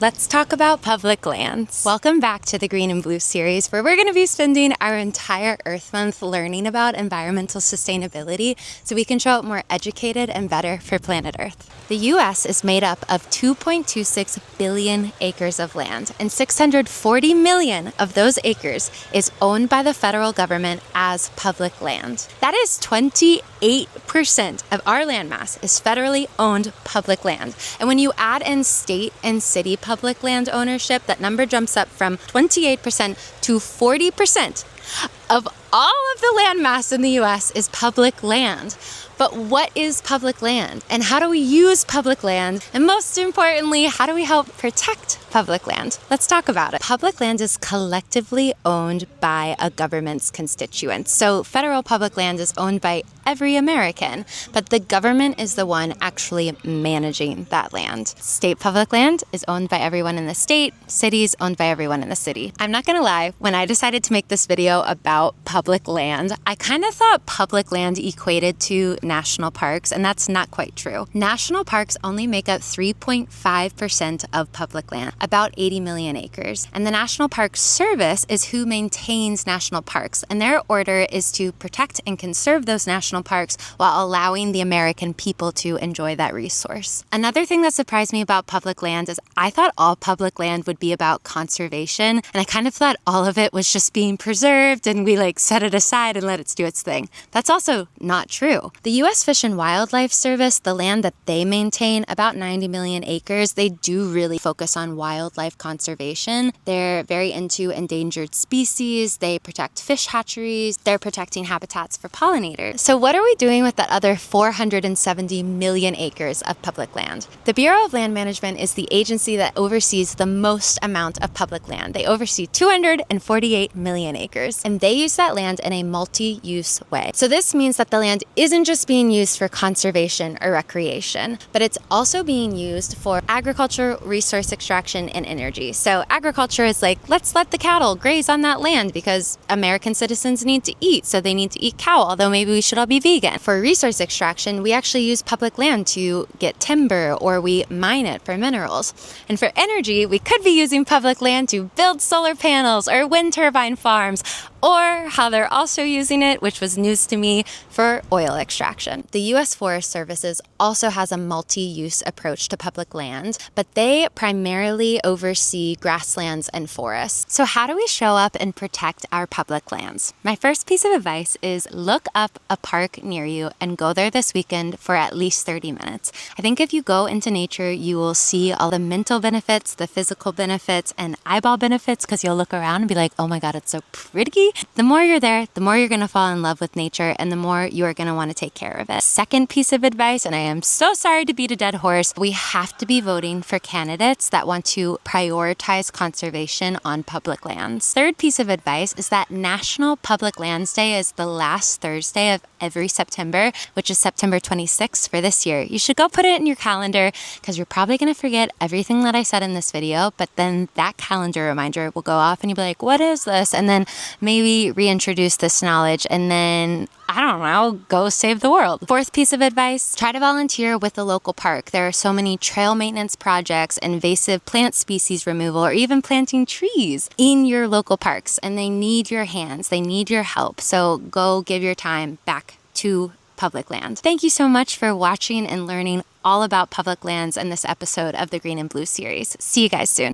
Let's talk about public lands. Welcome back to the Green and Blue series, where we're going to be spending our entire Earth Month learning about environmental sustainability so we can show up more educated and better for planet Earth. The U.S. is made up of 2.26 billion acres of land, and 640 million of those acres is owned by the federal government as public land. That is 28% of our landmass is federally owned public land. And when you add in state and city public land ownership, that number jumps up from 28% to 40% of all of the land mass in the US is public land. But what is public land? And how do we use public land? And most importantly, how do we help protect public land? Let's talk about it. Public land is collectively owned by a government's constituents. So federal public land is owned by every American, but the government is the one actually managing that land. State public land is owned by everyone in the state, cities owned by everyone in the city. I'm not gonna lie, when I decided to make this video about public land, I kind of thought public land equated to national parks, and that's not quite true. National parks only make up 3.5% of public land, about 80 million acres. And the National Park Service is who maintains national parks, and their order is to protect and conserve those national parks while allowing the American people to enjoy that resource. Another thing that surprised me about public land is I thought all public land would be about conservation, and I kind of thought all of it was just being preserved and we set it aside and let it do its thing. That's also not true. The U.S. Fish and Wildlife Service, the land that they maintain, about 90 million acres, they do really focus on wildlife conservation. They're very into endangered species. They protect fish hatcheries. They're protecting habitats for pollinators. So what are we doing with that other 470 million acres of public land? The Bureau of Land Management is the agency that oversees the most amount of public land. They oversee 248 million acres, and they use that land in a multi-use way. So this means that the land isn't just being used for conservation or recreation, but it's also being used for agriculture, resource extraction, and energy. So agriculture is let's let the cattle graze on that land because American citizens need to eat, so they need to eat cow, although maybe we should all be vegan. For resource extraction, we actually use public land to get timber, or we mine it for minerals. And for energy, we could be using public land to build solar panels or wind turbine farms, or how they're also using it, which was news to me, for oil extraction. The U.S. Forest Services also has a multi-use approach to public land, but they primarily oversee grasslands and forests. So how do we show up and protect our public lands? My first piece of advice is look up a park near you and go there this weekend for at least 30 minutes. I think if you go into nature, you will see all the mental benefits, the physical benefits, and eyeball benefits, because you'll look around and be like, oh my God, it's so pretty. The more you're there, the more you're going to fall in love with nature, and the more you are going to want to take care of it. Second piece of advice, and I am so sorry to beat a dead horse, we have to be voting for candidates that want to prioritize conservation on public lands. Third piece of advice is that National Public Lands Day is the last Thursday of every September, which is September 26th for this year. You should go put it in your calendar, because you're probably going to forget everything that I said in this video, but then that calendar reminder will go off and you'll be like, what is this? And then maybe reintroduce this knowledge, and then, I don't know, go save the world. Fourth piece of advice, try to volunteer with the local park. There are so many trail maintenance projects, invasive plant species removal, or even planting trees in your local parks, and they need your hands, they need your help. So go give your time back to public land. Thank you so much for watching and learning all about public lands in this episode of the Green and Blue series. See you guys soon.